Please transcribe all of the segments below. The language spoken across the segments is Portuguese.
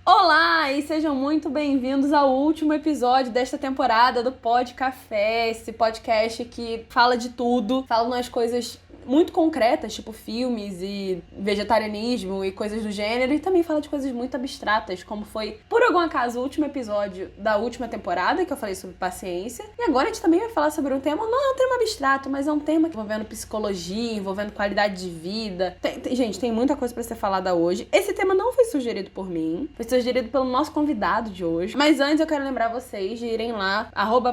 Olá e sejam muito bem-vindos ao último episódio desta temporada do Pod Café, esse podcast que fala de tudo, fala umas coisas muito concretas, tipo filmes e vegetarianismo e coisas do gênero, e também fala de coisas muito abstratas, como foi, por algum acaso, o último episódio da última temporada, que eu falei sobre paciência, e agora a gente também vai falar sobre um tema, não é um tema abstrato, mas é um tema envolvendo psicologia, envolvendo qualidade de vida. Gente, tem muita coisa pra ser falada hoje. Esse tema não foi sugerido por mim, foi sugerido pelo nosso convidado de hoje, mas antes eu quero lembrar vocês de irem lá,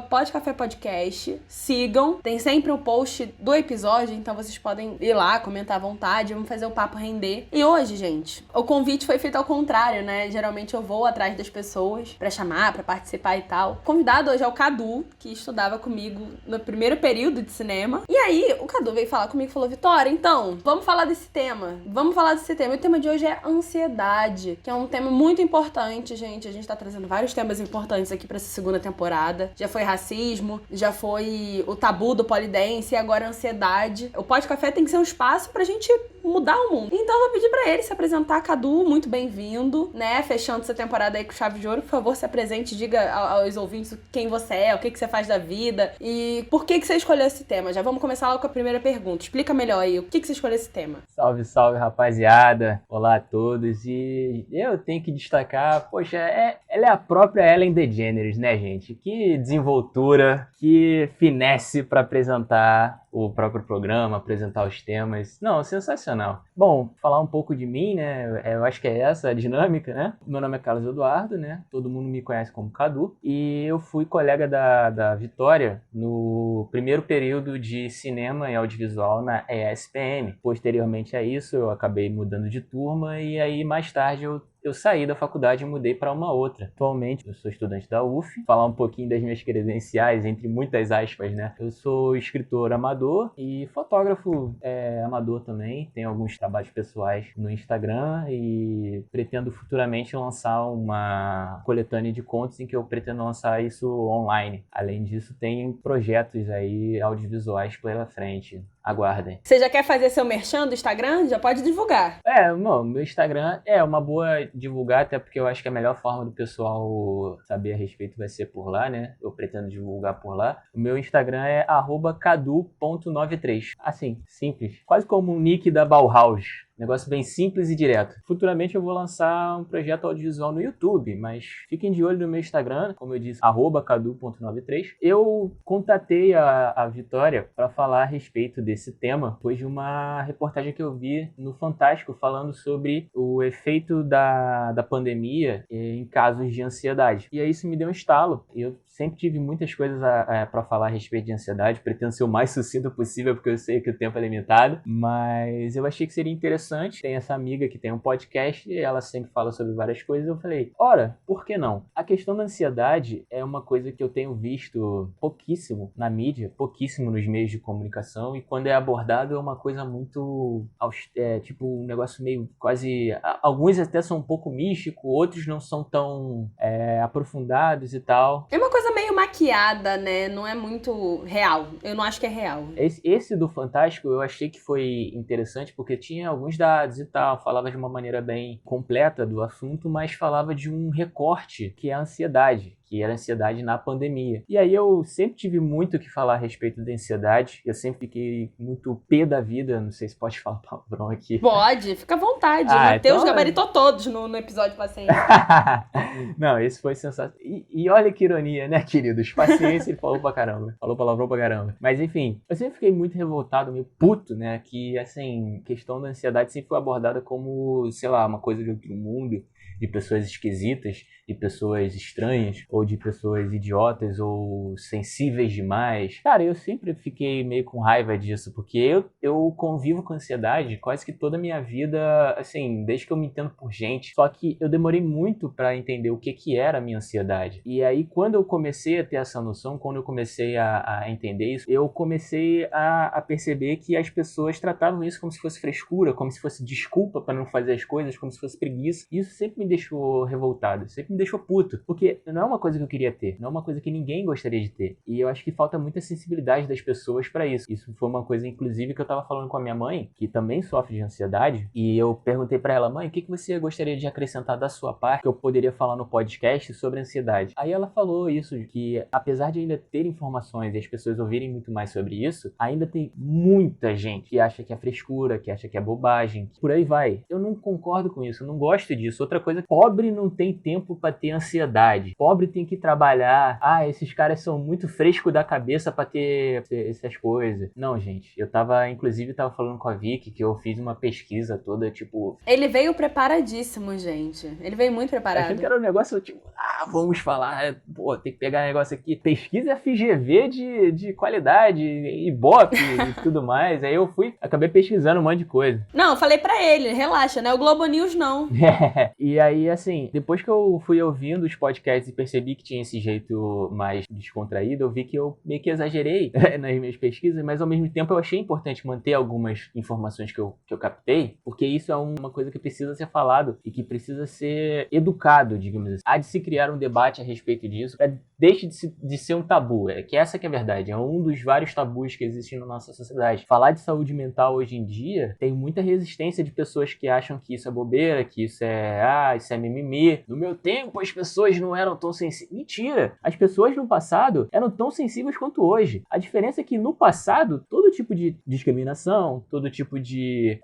@podcafépodcast, sigam, tem sempre o post do episódio, então vocês podem ir lá, comentar à vontade, vamos fazer o papo render. E hoje, gente, o convite foi feito ao contrário, né? Geralmente eu vou atrás das pessoas pra chamar, pra participar e tal. O convidado hoje é o Cadu, que estudava comigo no primeiro período de cinema. E aí, o Cadu veio falar comigo e falou: Vitória, então, vamos falar desse tema. Vamos falar desse tema. E o tema de hoje é ansiedade, que é um tema muito importante, gente. A gente tá trazendo vários temas importantes aqui pra essa segunda temporada. Já foi racismo, já foi o tabu do polidense e agora ansiedade. O Pod Café tem que ser um espaço pra gente mudar o mundo. Então eu vou pedir pra ele se apresentar. Cadu, muito bem-vindo, né? Fechando essa temporada aí com chave de ouro. Por favor, se apresente, diga aos ouvintes quem você é, o que você faz da vida e por que você escolheu esse tema. Já vamos começar logo com a primeira pergunta. Explica melhor aí, o que você escolheu esse tema? Salve, salve, rapaziada. Olá a todos. E eu tenho que destacar, poxa, ela é a própria Ellen DeGeneres, né, gente? Que desenvoltura, que finesse pra apresentar o próprio programa, apresentar os temas. Não, sensacional. Bom, falar um pouco de mim, né? Eu acho que é essa a dinâmica, né? Meu nome é Carlos Eduardo, né? Todo mundo me conhece como Cadu. E eu fui colega da Vitória no primeiro período de cinema e audiovisual na ESPM. Posteriormente a isso, eu acabei mudando de turma e aí mais tarde eu saí da faculdade e mudei para uma outra. Atualmente, eu sou estudante da UF. Falar um pouquinho das minhas credenciais, entre muitas aspas, né? Eu sou escritor amador e fotógrafo amador também. Tenho alguns trabalhos pessoais no Instagram e pretendo futuramente lançar uma coletânea de contos em que eu pretendo lançar isso online. Além disso, tem projetos aí audiovisuais pela frente. Aguardem. Você já quer fazer seu merchan do Instagram? Já pode divulgar. Meu Instagram é uma boa divulgar, até porque eu acho que a melhor forma do pessoal saber a respeito vai ser por lá, né? Eu pretendo divulgar por lá. O meu Instagram é @cadu.93. Assim, simples. Quase como um nick da Bauhaus. Negócio bem simples e direto. Futuramente eu vou lançar um projeto audiovisual no YouTube, mas fiquem de olho no meu Instagram, como eu disse, @cadu.93. Eu contatei a Vitória para falar a respeito desse tema, depois de uma reportagem que eu vi no Fantástico falando sobre o efeito da pandemia em casos de ansiedade. E aí isso me deu um estalo. Eu sempre tive muitas coisas para falar a respeito de ansiedade, pretendo ser o mais sucinto possível, porque eu sei que o tempo é limitado, mas eu achei que seria interessante. Tem essa amiga que tem um podcast e ela sempre fala sobre várias coisas. Eu falei, ora, por que não? A questão da ansiedade é uma coisa que eu tenho visto pouquíssimo na mídia, pouquíssimo nos meios de comunicação, e quando é abordado é uma coisa muito, tipo um negócio meio quase, alguns até são um pouco místico, outros não são tão aprofundados e tal. É uma coisa meio maquiada, né? Não é muito real. Eu não acho que é real. Esse do Fantástico eu achei que foi interessante porque tinha alguns dados e tal, falava de uma maneira bem completa do assunto, mas falava de um recorte que é a ansiedade, que era a ansiedade na pandemia. E aí eu sempre tive muito o que falar a respeito da ansiedade, eu sempre fiquei muito pé da vida, não sei se pode falar palavrão aqui. Pode, fica à vontade. Matheus então... gabaritou todos no episódio paciente. Não, esse foi sensacional. E olha que ironia, né, queridos? Paciência, ele falou pra caramba. Falou palavrão pra caramba. Mas enfim, eu sempre fiquei muito revoltado, meio puto, né? Que, assim, questão da ansiedade sempre foi abordada como, sei lá, uma coisa de outro mundo, de pessoas esquisitas, de pessoas estranhas, ou de pessoas idiotas, ou sensíveis demais. Cara, eu sempre fiquei meio com raiva disso, porque eu convivo com ansiedade quase que toda a minha vida, assim, desde que eu me entendo por gente. Só que eu demorei muito pra entender o que era a minha ansiedade. E aí, quando eu comecei a ter essa noção, quando eu comecei a entender isso, eu comecei a perceber que as pessoas tratavam isso como se fosse frescura, como se fosse desculpa pra não fazer as coisas, como se fosse preguiça. Isso sempre me deixou revoltado, sempre me deixou puto. Porque não é uma coisa que eu queria ter, não é uma coisa que ninguém gostaria de ter. E eu acho que falta muita sensibilidade das pessoas pra isso. Isso foi uma coisa, inclusive, que eu tava falando com a minha mãe, que também sofre de ansiedade, e eu perguntei pra ela, mãe, o que você gostaria de acrescentar da sua parte que eu poderia falar no podcast sobre ansiedade? Aí ela falou isso, que apesar de ainda ter informações e as pessoas ouvirem muito mais sobre isso, ainda tem muita gente que acha que é frescura, que acha que é bobagem, que por aí vai. Eu não concordo com isso, eu não gosto disso. Outra coisa, pobre não tem tempo pra ter ansiedade. Pobre tem que trabalhar. Ah, esses caras são muito frescos da cabeça pra ter essas coisas. Não, gente, inclusive tava falando com a Vicky que eu fiz uma pesquisa toda, tipo... Ele veio preparadíssimo, gente. Ele veio muito preparado. Achando que era um negócio, tipo, vamos falar, pô, tem que pegar negócio aqui. Pesquisa FGV de qualidade, Ibope e tudo mais. Aí eu acabei pesquisando um monte de coisa. Não, eu falei pra ele, relaxa, né? O Globo News não. E aí, assim, depois que eu fui ouvindo os podcasts e percebi que tinha esse jeito mais descontraído, eu vi que eu meio que exagerei nas minhas pesquisas, mas ao mesmo tempo eu achei importante manter algumas informações que eu captei, porque isso é uma coisa que precisa ser falado e que precisa ser educado, digamos assim. Há de se criar um debate a respeito disso, deixe de ser um tabu, que essa que é a verdade, é um dos vários tabus que existem na nossa sociedade. Falar de saúde mental hoje em dia tem muita resistência de pessoas que acham que isso é bobeira, que isso é mimimi. No meu tempo as pessoas não eram tão sensíveis. Mentira! As pessoas no passado eram tão sensíveis quanto hoje. A diferença é que no passado, todo tipo de discriminação, todo tipo de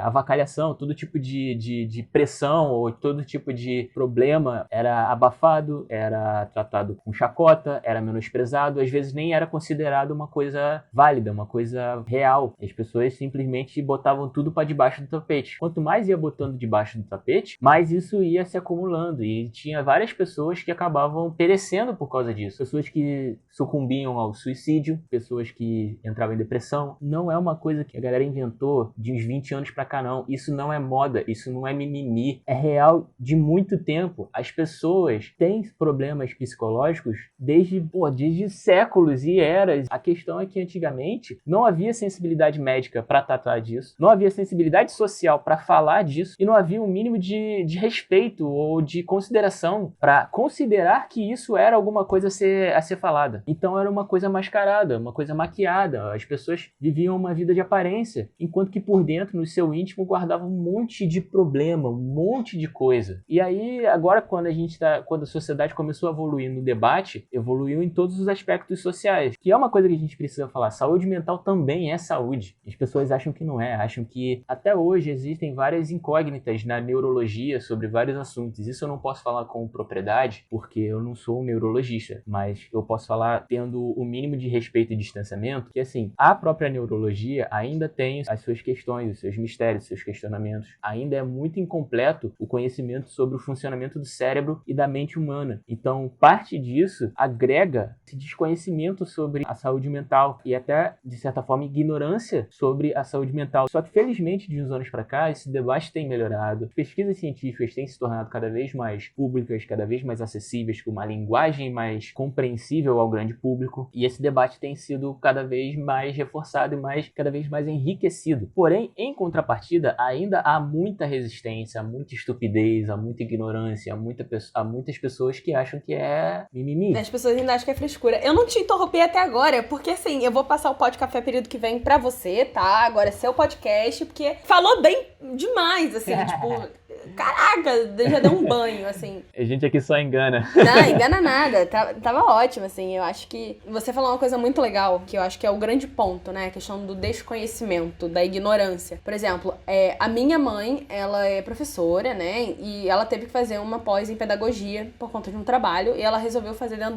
avacalhação, todo tipo de pressão ou todo tipo de problema era abafado, era tratado com chacota, era menosprezado, às vezes nem era considerado uma coisa válida, uma coisa real. As pessoas simplesmente botavam tudo para debaixo do tapete. Quanto mais ia botando debaixo do tapete, mais isso ia se acumulando. E tinha várias pessoas que acabavam perecendo por causa disso. Pessoas que sucumbiam ao suicídio, pessoas que entravam em depressão. Não é uma coisa que a galera inventou de uns 20 anos pra cá, não. Isso não é moda, isso não é mimimi. É real de muito tempo. As pessoas têm problemas psicológicos desde séculos e eras. A questão é que antigamente não havia sensibilidade médica para tratar disso, não havia sensibilidade social para falar disso e não havia um mínimo de respeito ou de consideração para considerar que isso era alguma coisa a ser falada. Então era uma coisa mascarada, uma coisa maquiada. As pessoas viviam uma vida de aparência, enquanto que por dentro, no seu íntimo, guardavam um monte de problema, um monte de coisa. E aí, agora quando a sociedade começou a evoluir no debate, evoluiu em todos os aspectos sociais, que é uma coisa que a gente precisa falar. Saúde mental também é saúde. As pessoas acham que não é, acham que até hoje existem várias incógnitas na neurologia sobre vários assuntos. Isso eu não posso falar com propriedade, porque eu não sou um neurologista, mas eu posso falar tendo o mínimo de respeito e distanciamento, que assim, a própria neurologia ainda tem as suas questões, os seus mistérios, os seus questionamentos. Ainda é muito incompleto o conhecimento sobre o funcionamento do cérebro e da mente humana. Então, parte disso agrega esse desconhecimento sobre a saúde mental e até, de certa forma, ignorância sobre a saúde mental. Só que, felizmente, de uns anos para cá, esse debate tem melhorado. As pesquisas científicas têm se tornado cada vez mais públicas, cada vez mais acessíveis, com uma linguagem mais compreensível ao grande público. E esse debate tem sido cada vez mais reforçado e cada vez mais enriquecido. Porém, em contrapartida, ainda há muita resistência, há muita estupidez, há muita ignorância, há muitas pessoas que acham que é mimimi. As pessoas ainda acham que é frescura. Eu não te interrompi até agora, porque assim, eu vou passar o Pod Café período que vem pra você, tá? Agora é seu podcast, porque falou bem demais, assim, tipo... Caraca, já deu um banho, assim. A gente aqui só engana. Não, engana nada. Tava ótimo, assim. Eu acho que você falou uma coisa muito legal, que eu acho que é o grande ponto, né? A questão do desconhecimento, da ignorância. Por exemplo, a minha mãe, ela é professora, né? E ela teve que fazer uma pós em pedagogia por conta de um trabalho, e ela resolveu fazer dentro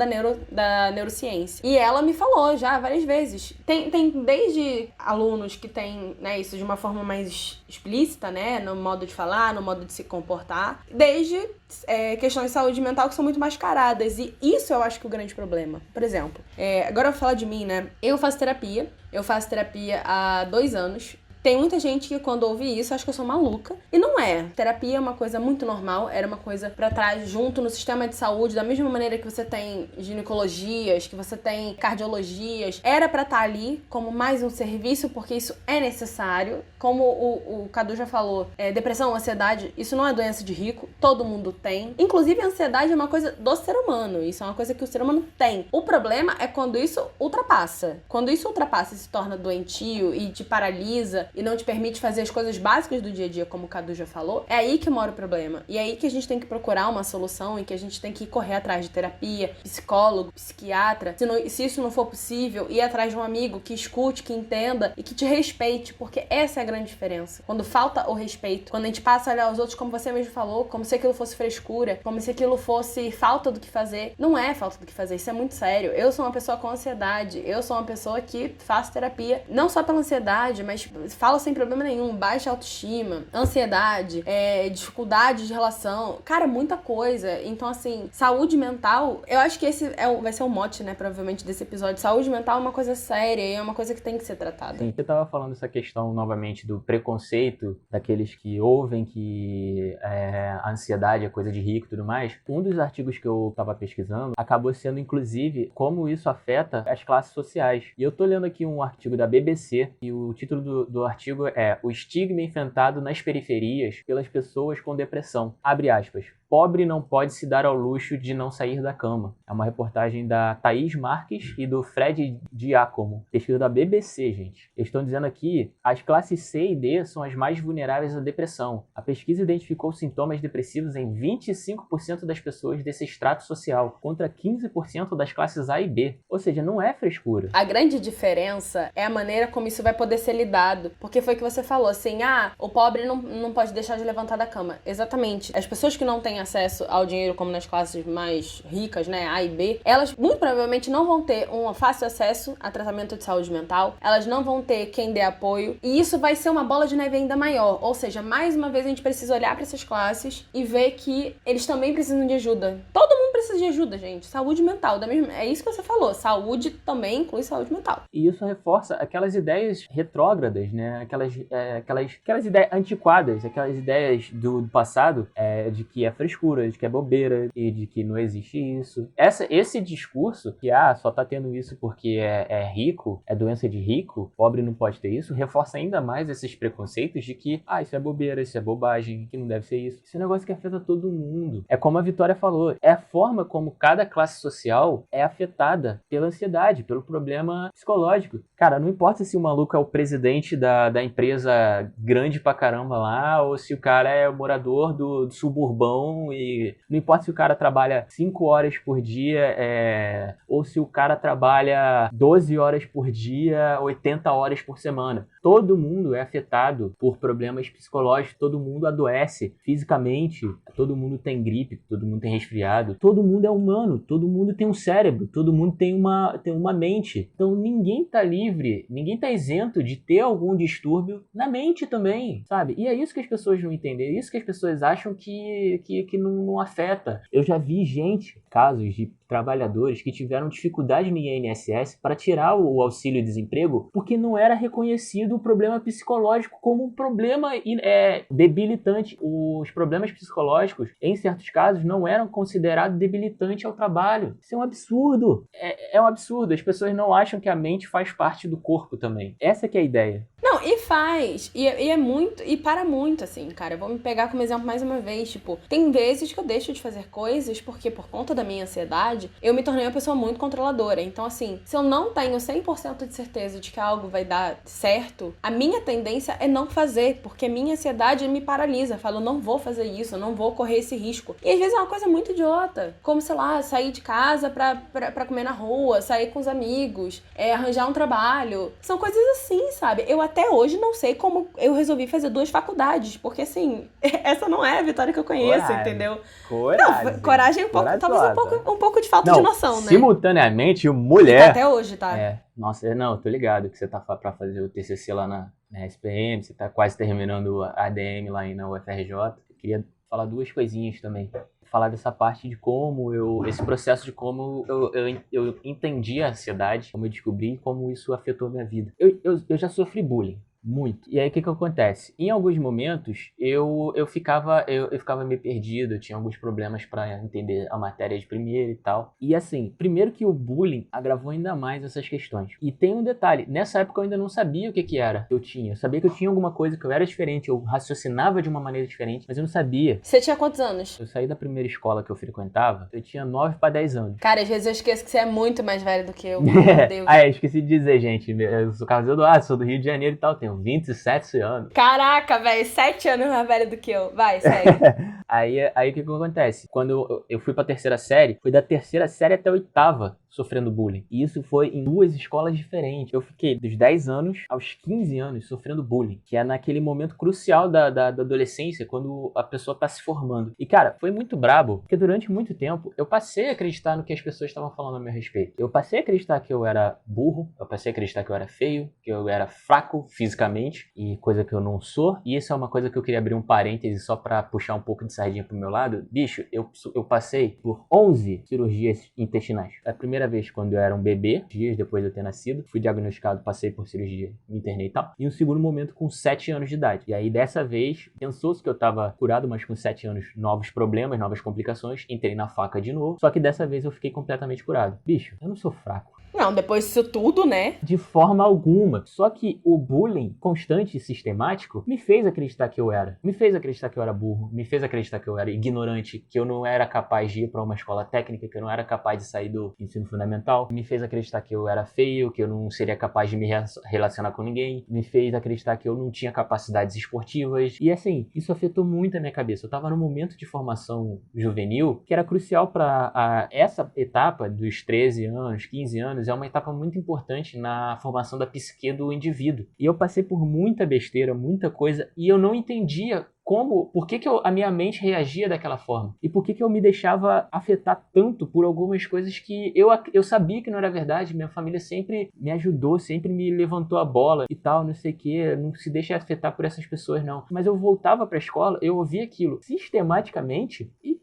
da neurociência. E ela me falou já várias vezes. Tem desde alunos que têm, né, isso de uma forma mais explícita, né? No modo de falar, no modo de se comportar, desde questões de saúde mental que são muito mascaradas, e isso eu acho que é o grande problema. Por exemplo, agora eu vou falar de mim, né? Eu faço terapia há 2 anos, Tem muita gente que quando ouve isso acha que eu sou maluca. E não é. Terapia é uma coisa muito normal, era uma coisa pra trás junto no sistema de saúde, da mesma maneira que você tem ginecologias, que você tem cardiologias. Era pra estar ali como mais um serviço, porque isso é necessário. Como o Cadu já falou, depressão, ansiedade, isso não é doença de rico, todo mundo tem. Inclusive, a ansiedade é uma coisa do ser humano, isso é uma coisa que o ser humano tem. O problema é quando isso ultrapassa. Quando isso ultrapassa e se torna doentio e te paralisa e não te permite fazer as coisas básicas do dia a dia, como o Cadu já falou, é aí que mora o problema. E é aí que a gente tem que procurar uma solução e que a gente tem que correr atrás de terapia, psicólogo, psiquiatra. Se isso não for possível, ir atrás de um amigo que escute, que entenda e que te respeite, porque essa é a grande diferença. Quando falta o respeito, quando a gente passa a olhar os outros como você mesmo falou, como se aquilo fosse frescura, como se aquilo fosse falta do que fazer. Não é falta do que fazer, isso é muito sério. Eu sou uma pessoa com ansiedade, eu sou uma pessoa que faço terapia, não só pela ansiedade, mas falo sem problema nenhum, baixa autoestima, ansiedade, dificuldade de relação, cara, muita coisa. Então, assim, saúde mental, eu acho que esse vai ser o mote, né, provavelmente, desse episódio. Saúde mental é uma coisa séria e é uma coisa que tem que ser tratada. Sim, eu tava falando essa questão, novamente, do preconceito daqueles que ouvem que a ansiedade é coisa de rico e tudo mais. Um dos artigos que eu tava pesquisando acabou sendo, inclusive, como isso afeta as classes sociais. E eu tô lendo aqui um artigo da BBC e o título do artigo é O Estigma Enfrentado nas Periferias pelas Pessoas com Depressão. Abre aspas. Pobre não pode se dar ao luxo de não sair da cama. É uma reportagem da Thaís Marques e do Fred Giacomo. Pesquisa da BBC, gente. Eles estão dizendo aqui, as classes C e D são as mais vulneráveis à depressão. A pesquisa identificou sintomas depressivos em 25% das pessoas desse extrato social, contra 15% das classes A e B. Ou seja, não é frescura. A grande diferença é a maneira como isso vai poder ser lidado. Porque foi o que você falou, assim, o pobre não pode deixar de levantar da cama. Exatamente. As pessoas que não têm acesso ao dinheiro como nas classes mais ricas, né, A e B, elas muito provavelmente não vão ter um fácil acesso a tratamento de saúde mental, elas não vão ter quem dê apoio, e isso vai ser uma bola de neve ainda maior. Ou seja, mais uma vez a gente precisa olhar para essas classes e ver que eles também precisam de ajuda. Todo mundo precisa de ajuda, gente. Saúde mental, é isso que você falou. Saúde também inclui saúde mental. E isso reforça aquelas ideias retrógradas, né? Aquelas ideias antiquadas, aquelas ideias do passado, de que é frescura, de que é bobeira e de que não existe isso. Esse discurso que só tá tendo isso porque é rico, é doença de rico, pobre não pode ter isso, reforça ainda mais esses preconceitos de que isso é bobeira, isso é bobagem, que não deve ser isso. Isso é um negócio que afeta todo mundo. É como a Vitória falou, é a forma como cada classe social é afetada pela ansiedade, pelo problema psicológico. Cara, não importa se o maluco é o presidente da empresa grande pra caramba lá, ou se o cara é o morador do suburbão, e não importa se o cara trabalha 5 horas por dia, ou se o cara trabalha 12 horas por dia, 80 horas por semana. Todo mundo é afetado por problemas psicológicos, todo mundo adoece fisicamente, todo mundo tem gripe, todo mundo tem resfriado, todo mundo é humano, todo mundo tem um cérebro, todo mundo tem uma mente. Então ninguém tá livre, ninguém tá isento de ter algum distúrbio na mente também, sabe? E é isso que as pessoas não entendem, é isso que as pessoas acham que não afeta. Eu já vi casos de trabalhadores que tiveram dificuldade no INSS para tirar o auxílio-desemprego porque não era reconhecido o problema psicológico como um problema debilitante. Os problemas psicológicos, em certos casos, não eram considerados debilitantes ao trabalho. Isso é um absurdo. É um absurdo. As pessoas não acham que a mente faz parte do corpo também. Essa que é a ideia. Não, e faz. E é muito, e para muito, assim, cara. Eu vou me pegar como exemplo mais uma vez. Tipo, tem vezes que eu deixo de fazer coisas porque, por conta da minha ansiedade, eu me tornei uma pessoa muito controladora. Então, assim, se eu não tenho 100% de certeza de que algo vai dar certo, a minha tendência é não fazer, porque a minha ansiedade me paralisa. Eu falo, não vou fazer isso, eu não vou correr esse risco. E às vezes é uma coisa muito idiota. Como, sei lá, sair de casa pra comer na rua, sair com os amigos, arranjar um trabalho. São coisas assim, sabe? Eu até hoje não sei como eu resolvi fazer 2 faculdades, porque assim, essa não é a Vitória que eu conheço, Coragem. Entendeu? Coragem. Não, coragem talvez um pouco de falta de noção, né? Simultaneamente, mulher... Até hoje, tá? Nossa, eu tô ligado que você tá pra fazer o TCC lá na SPM, você tá quase terminando a ADM lá na UFRJ. Eu queria falar 2 coisinhas também. Falar dessa parte de como esse processo de como eu entendi a ansiedade, como eu descobri como isso afetou a minha vida. Eu já sofri bullying. muito. E aí o que acontece? Em alguns momentos eu ficava meio perdido, eu tinha alguns problemas para entender a matéria de primeira e tal. E assim, primeiro que o bullying agravou ainda mais essas questões. E tem um detalhe, nessa época eu ainda não sabia o que era que eu tinha. Eu sabia que eu tinha alguma coisa que eu era diferente, eu raciocinava de uma maneira diferente, mas eu não sabia. Você tinha quantos anos? Eu saí da primeira escola que eu frequentava, eu tinha 9 para 10 anos. Cara, às vezes eu esqueço que você é muito mais velho do que eu. Meu Deus. Esqueci de dizer, gente. Eu sou Carlos Eduardo, sou do Rio de Janeiro e tal, tenho 27 anos. Caraca, velho, 7 anos mais velho do que eu. Vai, segue. Aí o que acontece? Quando eu fui pra terceira série, foi da terceira série até a oitava sofrendo bullying. E isso foi em 2 escolas diferentes. Eu fiquei dos 10 anos aos 15 anos sofrendo bullying, que é naquele momento crucial da adolescência, quando a pessoa tá se formando. E, cara, foi muito brabo, porque durante muito tempo eu passei a acreditar no que as pessoas estavam falando a meu respeito. Eu passei a acreditar que eu era burro, eu passei a acreditar que eu era feio, que eu era fraco fisicamente, e coisa que eu não sou. E isso é uma coisa que eu queria abrir um parêntese só pra puxar um pouco de sardinha pro meu lado. Bicho, eu passei por 11 cirurgias intestinais. A primeira vez quando eu era um bebê, dias depois de eu ter nascido, fui diagnosticado, passei por cirurgia, me internei e tal. E um segundo momento com 7 anos de idade. E aí dessa vez, pensou-se que eu tava curado, mas com 7 anos, novos problemas, novas complicações, entrei na faca de novo. Só que dessa vez eu fiquei completamente curado. Bicho, eu não sou fraco. Não, depois disso tudo, né? De forma alguma. Só que o bullying constante e sistemático me fez acreditar que eu era. Me fez acreditar que eu era burro. Me fez acreditar que eu era ignorante. Que eu não era capaz de ir para uma escola técnica. Que eu não era capaz de sair do ensino fundamental. Me fez acreditar que eu era feio. Que eu não seria capaz de me relacionar com ninguém. Me fez acreditar que eu não tinha capacidades esportivas. E assim, isso afetou muito a minha cabeça. Eu tava num momento de formação juvenil que era crucial para essa etapa dos 13 anos, 15 anos. É uma etapa muito importante na formação da psique do indivíduo. E eu passei por muita besteira, muita coisa, e eu não entendia por que a minha mente reagia daquela forma? E por que eu me deixava afetar tanto por algumas coisas que eu sabia que não era verdade? Minha família sempre me ajudou, sempre me levantou a bola e tal, não sei o que, não se deixa afetar por essas pessoas não. Mas eu voltava pra escola, eu ouvia aquilo sistematicamente e,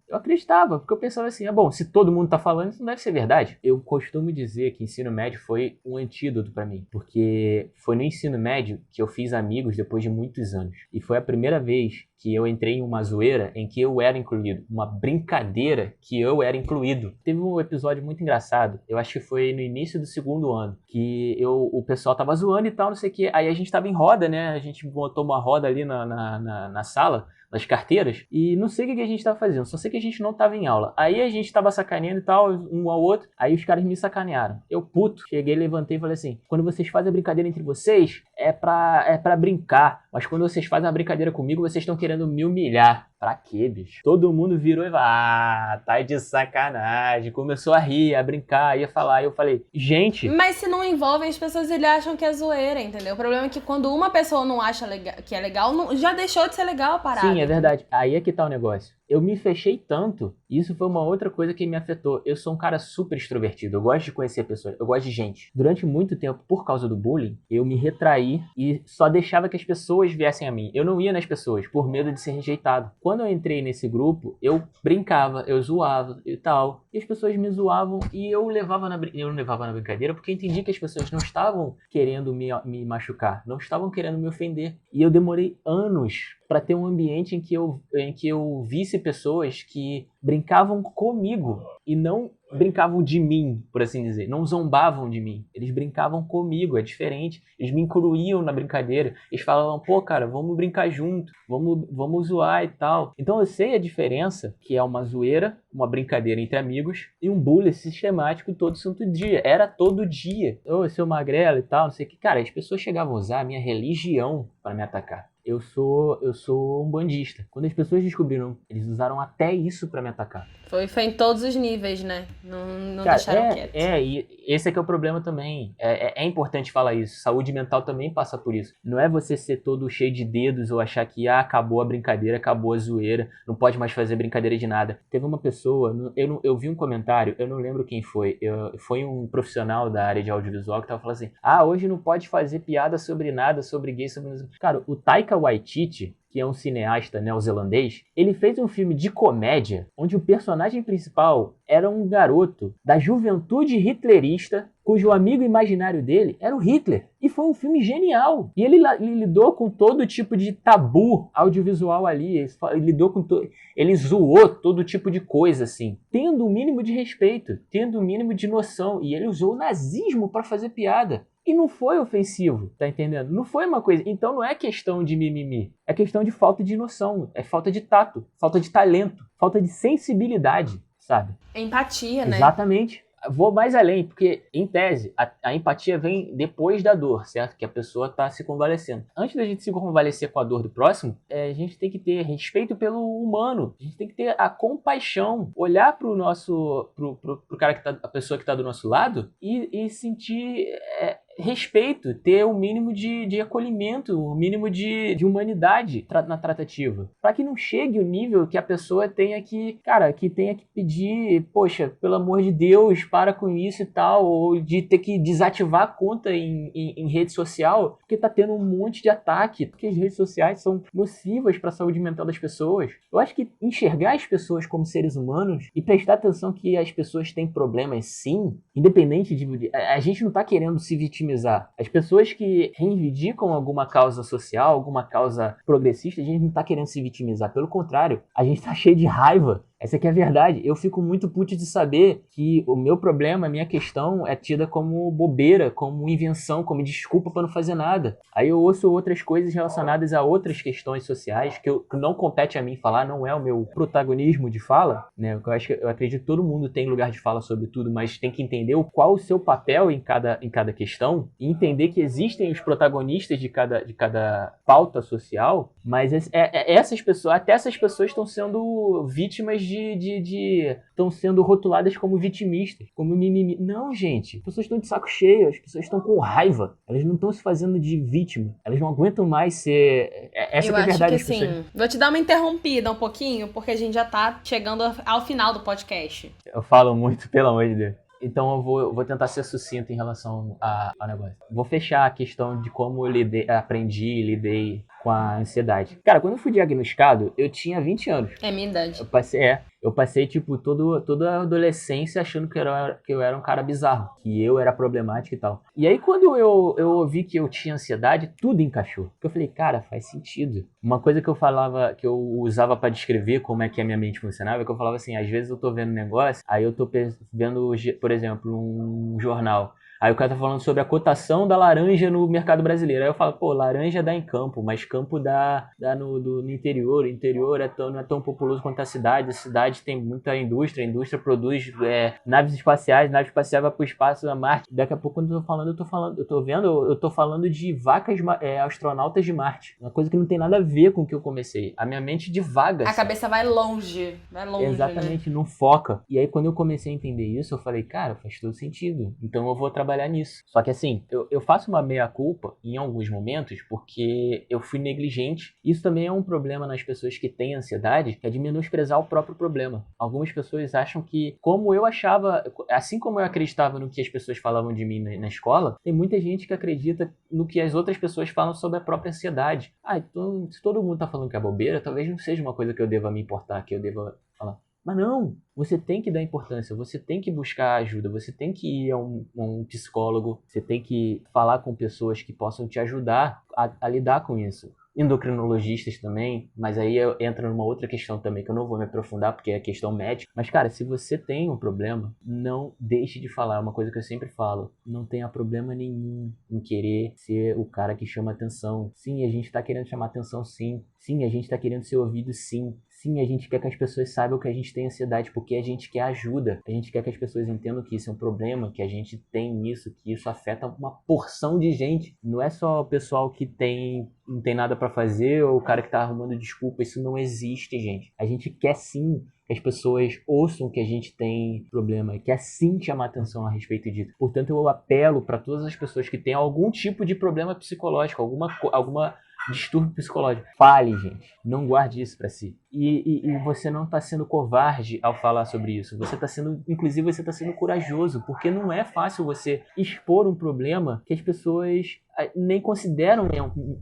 eu acreditava, porque eu pensava assim, bom, se todo mundo tá falando, isso não deve ser verdade. Eu costumo dizer que ensino médio foi um antídoto pra mim, porque foi no ensino médio que eu fiz amigos depois de muitos anos. E foi a primeira vez que eu entrei em uma zoeira em que eu era incluído, uma brincadeira que eu era incluído. Teve um episódio muito engraçado, eu acho que foi no início do 2º ano, que o pessoal tava zoando e tal, não sei o que, aí a gente tava em roda, né, a gente botou uma roda ali na sala, nas carteiras, e não sei o que a gente tava fazendo, só sei que a gente não tava em aula. Aí a gente tava sacaneando e tal, um ao outro, aí os caras me sacanearam. Eu, puto, cheguei, levantei e falei assim, quando vocês fazem a brincadeira entre vocês, é pra brincar, mas quando vocês fazem uma brincadeira comigo, vocês estão querendo me humilhar. Pra quê, bicho? Todo mundo virou e falou, tá de sacanagem. Começou a rir, a brincar, ia falar. E eu falei, gente... Mas se não envolve as pessoas, eles acham que é zoeira, entendeu? O problema é que quando uma pessoa não acha que é legal, já deixou de ser legal a parada. Sim, é verdade. Aí é que tá o negócio. Eu me fechei tanto, e isso foi uma outra coisa que me afetou. Eu sou um cara super extrovertido, eu gosto de conhecer pessoas, eu gosto de gente. Durante muito tempo, por causa do bullying, eu me retraí e só deixava que as pessoas viessem a mim. Eu não ia nas pessoas, por medo de ser rejeitado. Quando eu entrei nesse grupo, eu brincava, eu zoava e tal. E as pessoas me zoavam e eu não levava na brincadeira, porque eu entendi que as pessoas não estavam querendo me machucar, não estavam querendo me ofender. E eu demorei anos para ter um ambiente em que eu visse pessoas que brincavam comigo e não brincavam de mim, por assim dizer, não zombavam de mim, eles brincavam comigo, é diferente, eles me incluíam na brincadeira, eles falavam, pô cara, vamos brincar junto, vamos zoar e tal. Então eu sei a diferença que é uma zoeira, uma brincadeira entre amigos e um bullying sistemático todo santo dia, era todo dia, seu magrelo e tal, não sei o que, cara, as pessoas chegavam a usar a minha religião para me atacar. Eu sou um bandista. Quando as pessoas descobriram, eles usaram até isso pra me atacar. Foi em todos os níveis, né? Não cara, deixaram quieto. E esse é que é o problema também. É importante falar isso. Saúde mental também passa por isso. Não é você ser todo cheio de dedos ou achar que acabou a brincadeira, acabou a zoeira, não pode mais fazer brincadeira de nada. Teve uma pessoa, eu vi um comentário, eu não lembro quem foi. Foi um profissional da área de audiovisual que tava falando assim, hoje não pode fazer piada sobre nada, sobre gay, sobre... Cara, o Taika Taika Waititi, que é um cineasta neozelandês, ele fez um filme de comédia onde o personagem principal era um garoto da juventude hitlerista cujo amigo imaginário dele era o Hitler. E foi um filme genial. E ele lidou com todo tipo de tabu audiovisual ali. Ele zoou todo tipo de coisa, assim. Tendo o mínimo de respeito, tendo o mínimo de noção. E ele usou o nazismo para fazer piada. E não foi ofensivo, tá entendendo? Não foi uma coisa... Então não é questão de mimimi. É questão de falta de noção. É falta de tato, falta de talento, falta de sensibilidade, sabe? Empatia, né? Exatamente. Vou mais além, porque, em tese, a empatia vem depois da dor, certo? Que a pessoa está se convalescendo. Antes da gente se convalescer com a dor do próximo, a gente tem que ter respeito pelo humano. A gente tem que ter a compaixão. Olhar pro cara que tá, a pessoa que está do nosso lado e sentir... respeito, ter o mínimo de acolhimento, o mínimo de humanidade na tratativa. Para que não chegue o nível que a pessoa tenha que pedir, poxa, pelo amor de Deus, para com isso e tal, ou de ter que desativar a conta em rede social, porque tá tendo um monte de ataque, porque as redes sociais são nocivas para a saúde mental das pessoas. Eu acho que enxergar as pessoas como seres humanos e prestar atenção que as pessoas têm problemas sim, independente de... A gente não tá querendo se vitimizar. As pessoas que reivindicam alguma causa social, alguma causa progressista, a gente não tá querendo se vitimizar. Pelo contrário, a gente tá cheio de raiva. Essa aqui é a verdade. Eu fico muito puto de saber que o meu problema, a minha questão é tida como bobeira, como invenção, como desculpa para não fazer nada. Aí eu ouço outras coisas relacionadas a outras questões sociais que não compete a mim falar, não é o meu protagonismo de fala, né? Eu acredito que todo mundo tem lugar de fala sobre tudo, mas tem que entender qual o seu papel em cada questão e entender que existem os protagonistas de cada pauta social, mas essas pessoas, até essas pessoas estão sendo vítimas estão sendo rotuladas como vitimistas, como mimimi. Não, gente. As pessoas estão de saco cheio, as pessoas estão com raiva. Elas não estão se fazendo de vítima. Elas não aguentam mais ser... Essa que é a verdade. Eu acho que sim. Vou te dar uma interrompida um pouquinho, porque a gente já tá chegando ao final do podcast. Eu falo muito, pelo amor de Deus. Então eu vou tentar ser sucinto em relação ao negócio. Vou fechar a questão de como eu lidei com a ansiedade. Cara, quando eu fui diagnosticado, eu tinha 20 anos. É minha idade. Eu passei tipo, toda a adolescência achando que eu era um cara bizarro, que eu era problemático e tal. E aí quando eu ouvi que eu tinha ansiedade, tudo encaixou. Porque eu falei, cara, faz sentido. Uma coisa que eu usava pra descrever como é que a minha mente funcionava, é que eu falava assim, às vezes eu tô vendo um negócio, aí eu tô vendo, por exemplo, um jornal. Aí o cara tá falando sobre a cotação da laranja no mercado brasileiro. Aí eu falo, pô, laranja dá em campo, mas campo dá no interior. O interior não é tão populoso quanto a cidade. A cidade tem muita indústria. A indústria produz naves espaciais. Nave espacial vai pro espaço, a Marte. Daqui a pouco, quando eu tô falando de vacas astronautas de Marte. Uma coisa que não tem nada a ver com o que eu comecei. A minha mente divaga. A cabeça vai longe. Exatamente, né? Não foca. E aí quando eu comecei a entender isso, eu falei, cara, faz todo sentido. Então eu vou trabalhar nisso. Só que assim, eu faço uma meia-culpa em alguns momentos porque eu fui negligente. Isso também é um problema nas pessoas que têm ansiedade, que é de menosprezar o próprio problema. Algumas pessoas acham que, assim como eu acreditava no que as pessoas falavam de mim na escola, tem muita gente que acredita no que as outras pessoas falam sobre a própria ansiedade. Então, se todo mundo tá falando que é bobeira, talvez não seja uma coisa que eu deva me importar, que eu deva falar. Mas não, você tem que dar importância, você tem que buscar ajuda, você tem que ir a um psicólogo, você tem que falar com pessoas que possam te ajudar a lidar com isso. Endocrinologistas também, mas aí entra numa outra questão também, que eu não vou me aprofundar, porque é questão médica. Mas, cara, se você tem um problema, não deixe de falar. É uma coisa que eu sempre falo. Não tenha problema nenhum em querer ser o cara que chama atenção. Sim, a gente tá querendo chamar atenção, sim. Sim, a gente tá querendo ser ouvido, sim. Sim, a gente quer que as pessoas saibam que a gente tem ansiedade, porque a gente quer ajuda. A gente quer que as pessoas entendam que isso é um problema, que a gente tem isso, que isso afeta uma porção de gente. Não é só o pessoal que não tem nada pra fazer ou o cara que tá arrumando desculpa. Isso não existe, gente. A gente quer sim que as pessoas ouçam que a gente tem problema, quer sim chamar atenção a respeito disso. Portanto, eu apelo para todas as pessoas que têm algum tipo de problema psicológico, alguma distúrbio psicológico. Fale, gente. Não guarde isso pra si. E você não tá sendo covarde ao falar sobre isso. Inclusive, você tá sendo corajoso, porque não é fácil você expor um problema que as pessoas nem consideram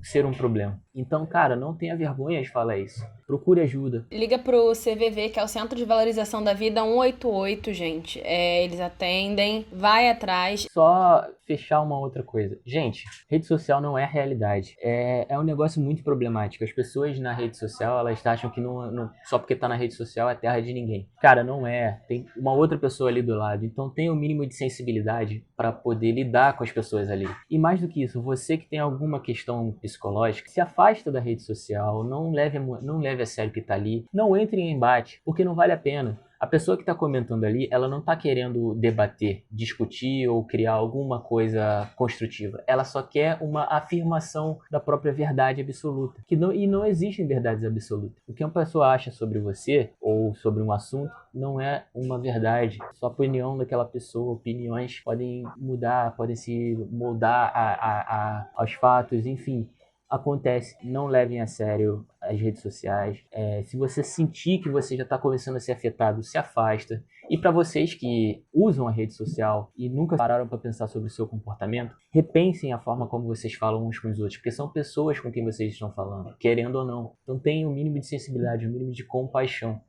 ser um problema. Então, cara, não tenha vergonha de falar isso. Procure ajuda. Liga pro CVV, que é o Centro de Valorização da Vida 188, gente. Eles atendem, vai atrás. Só fechar uma outra coisa. Gente, rede social não é realidade. É um negócio muito problemático. As pessoas na rede social, elas acham que não, só porque tá na rede social é terra de ninguém. Cara, não é. Tem uma outra pessoa ali do lado. Então tenha o mínimo de sensibilidade para poder lidar com as pessoas ali. E mais do que isso, você que tem alguma questão psicológica, se afasta da rede social, não leve a sério que tá ali, não entre em embate, porque não vale a pena. A pessoa que está comentando ali, ela não está querendo debater, discutir ou criar alguma coisa construtiva. Ela só quer uma afirmação da própria verdade absoluta. E não existem verdades absolutas. O que uma pessoa acha sobre você ou sobre um assunto não é uma verdade. Só a opinião daquela pessoa, opiniões podem mudar, podem se moldar aos fatos, enfim. Acontece, não levem a sério as redes sociais. Se você sentir que você já está começando a ser afetado, se afasta. E para vocês que usam a rede social e nunca pararam para pensar sobre o seu comportamento, repensem a forma como vocês falam uns com os outros, porque são pessoas com quem vocês estão falando, querendo ou não. Então tenham o mínimo de sensibilidade, o mínimo de compaixão.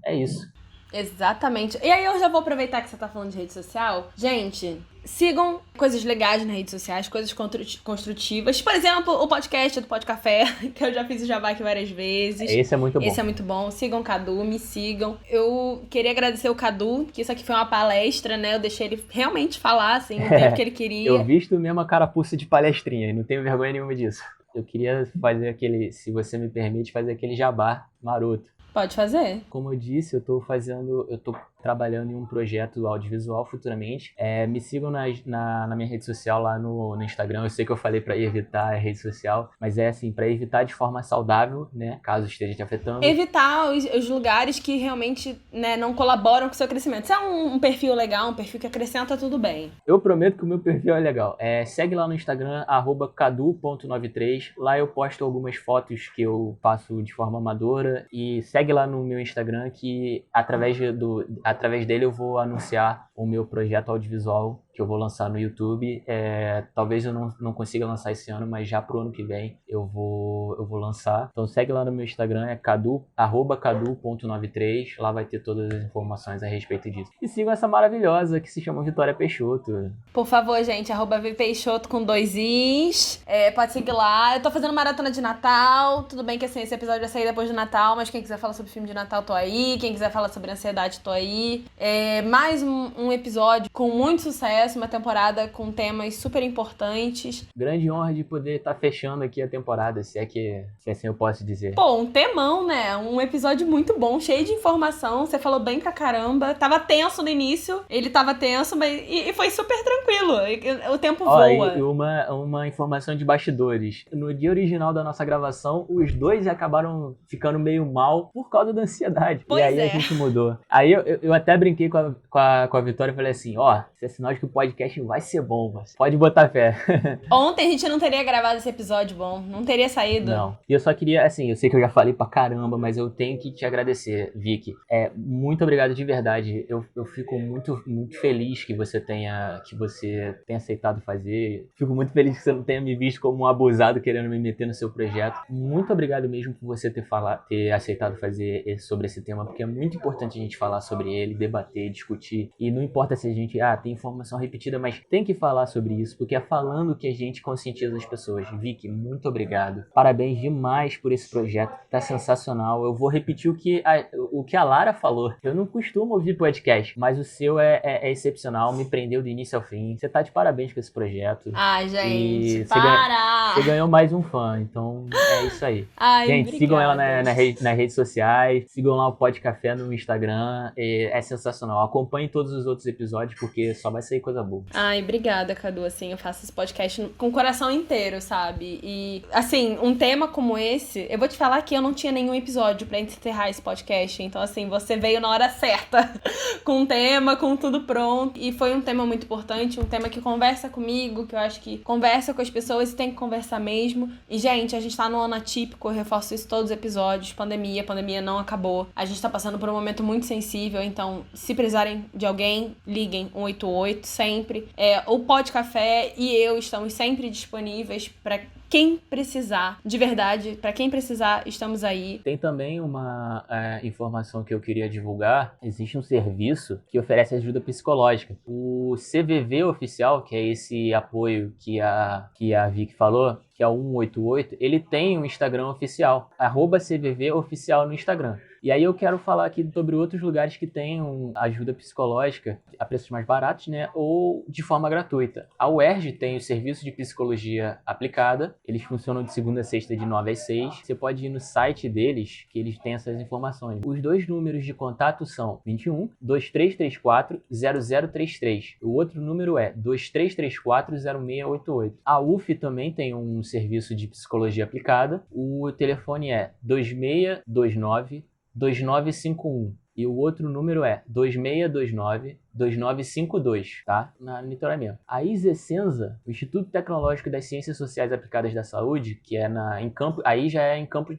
É isso. Exatamente. E aí eu já vou aproveitar que você tá falando de rede social. Gente, sigam coisas legais nas redes sociais, coisas construtivas. Por exemplo, o podcast do Pod Café, que eu já fiz o jabá aqui várias vezes. Esse é muito bom. Esse é muito bom. Sigam o Cadu, me sigam. Eu queria agradecer o Cadu, que isso aqui foi uma palestra, né? Eu deixei ele realmente falar, assim, o tempo que ele queria. Eu visto mesmo a carapuça de palestrinha e não tenho vergonha nenhuma disso. Eu queria fazer se você me permite, fazer aquele jabá maroto. Pode fazer. Como eu disse, eu tô trabalhando em um projeto audiovisual futuramente. Me sigam na minha rede social lá no Instagram. Eu sei que eu falei pra evitar a rede social, mas é assim, pra evitar de forma saudável, né? Caso esteja te afetando. Evitar os lugares que realmente, né, não colaboram com o seu crescimento. Se é um perfil legal, um perfil que acrescenta, tudo bem. Eu prometo que o meu perfil é legal. Segue lá no Instagram, @cadu.93. Lá eu posto algumas fotos que eu faço de forma amadora. E segue lá no meu Instagram que através dele eu vou anunciar o meu projeto audiovisual que eu vou lançar no YouTube. Talvez eu não consiga lançar esse ano, mas já pro ano que vem eu vou lançar. Então segue lá no meu Instagram, @cadu.93. Lá vai ter todas as informações a respeito disso. E sigam essa maravilhosa que se chama Vitória Peixoto. Por favor, gente, @vpeixoto com 2 Is. Pode seguir lá. Eu tô fazendo maratona de Natal. Tudo bem que assim, esse episódio vai sair depois do Natal, mas quem quiser falar sobre filme de Natal, tô aí. Quem quiser falar sobre ansiedade, tô aí. Mais um episódio com muito sucesso, uma temporada com temas super importantes. Grande honra de poder estar fechando aqui a temporada, se assim eu posso dizer. Pô, um temão, né? Um episódio muito bom, cheio de informação. Você falou bem pra caramba. Tava tenso no início, ele tava tenso, mas e foi super tranquilo. O tempo voa. E uma informação de bastidores. No dia original da nossa gravação, os dois acabaram ficando meio mal por causa da ansiedade. Pois e aí a gente mudou. Aí eu até brinquei com a Vitória e falei assim, isso é sinal de que o podcast vai ser bom, mas pode botar fé. Ontem a gente não teria gravado esse episódio bom, não teria saído. Não. E eu só queria, assim, eu sei que eu já falei pra caramba, mas eu tenho que te agradecer, Vicky. Muito obrigado de verdade. Eu fico muito, muito feliz que você tenha aceitado fazer. Fico muito feliz que você não tenha me visto como um abusado querendo me meter no seu projeto. Muito obrigado mesmo por você ter aceitado fazer sobre esse tema, porque é muito importante a gente falar sobre ele, debater, discutir. E não importa se a gente tem informação repetida, mas tem que falar sobre isso, porque é falando que a gente conscientiza as pessoas. Vicky, muito obrigado. Parabéns demais por esse projeto, tá sensacional. Eu vou repetir o que a Lara falou. Eu não costumo ouvir podcast, mas o seu é excepcional, me prendeu do início ao fim. Você tá de parabéns com esse projeto. Ai, gente, você ganhou mais um fã, então é isso aí. Ai, gente, obrigada. Sigam ela nas redes sociais, sigam lá o Pod Café no Instagram, é sensacional. Acompanhem todos os outros episódios, porque só vai sair coisa boa. Ai, obrigada, Cadu, assim, eu faço esse podcast com o coração inteiro, sabe? E, assim, um tema como esse, eu vou te falar que eu não tinha nenhum episódio pra encerrar esse podcast, então, assim, você veio na hora certa, com um tema, com tudo pronto, e foi um tema muito importante, um tema que conversa comigo, que eu acho que conversa com as pessoas e tem que conversar mesmo. E, gente, a gente tá no ano atípico, eu reforço isso todos os episódios, a pandemia não acabou, a gente tá passando por um momento muito sensível, então, se precisarem de alguém, liguem 188, sempre. O Pod Café e eu estamos sempre disponíveis para quem precisar, de verdade, para quem precisar, estamos aí. Tem também uma informação que eu queria divulgar. Existe um serviço que oferece ajuda psicológica. O CVV Oficial, que é esse apoio que a Vicky falou, que é o 188, ele tem um Instagram oficial, @CVV Oficial no Instagram. E aí eu quero falar aqui sobre outros lugares que têm ajuda psicológica a preços mais baratos, né? Ou de forma gratuita. A UERJ tem o serviço de psicologia aplicada. Eles funcionam de segunda a sexta, de 9 às 6. Você pode ir no site deles, que eles têm essas informações. Os 2 números de contato são 21 2334 0033. O outro número é 2334 0688. A UF também tem um serviço de psicologia aplicada. O telefone é 2629-2951. E o outro número é 2629-2952, tá? Na Niterói mesmo. A Isesenza, o Instituto Tecnológico das Ciências Sociais Aplicadas da Saúde, que é em Campo, aí já é em Campo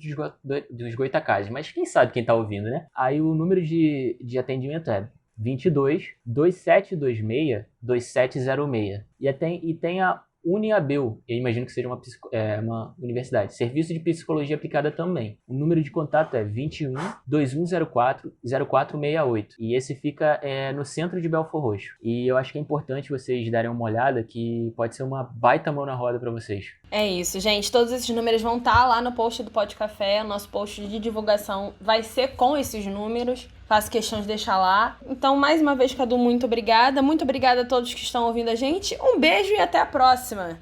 dos Goitacazes, mas quem sabe quem tá ouvindo, né? Aí o número de atendimento é 22-2726-2706. E tem a Uniabel, eu imagino que seja uma universidade. Serviço de psicologia aplicada também. O número de contato é 21-2104-0468. E esse fica no centro de Belford Roxo. E eu acho que é importante vocês darem uma olhada, que pode ser uma baita mão na roda para vocês. É isso, gente. Todos esses números vão estar lá no post do Pod Café. O nosso post de divulgação vai ser com esses números. Faço questão de deixar lá. Então, mais uma vez, Cadu, muito obrigada. Muito obrigada a todos que estão ouvindo a gente. Um beijo e até a próxima.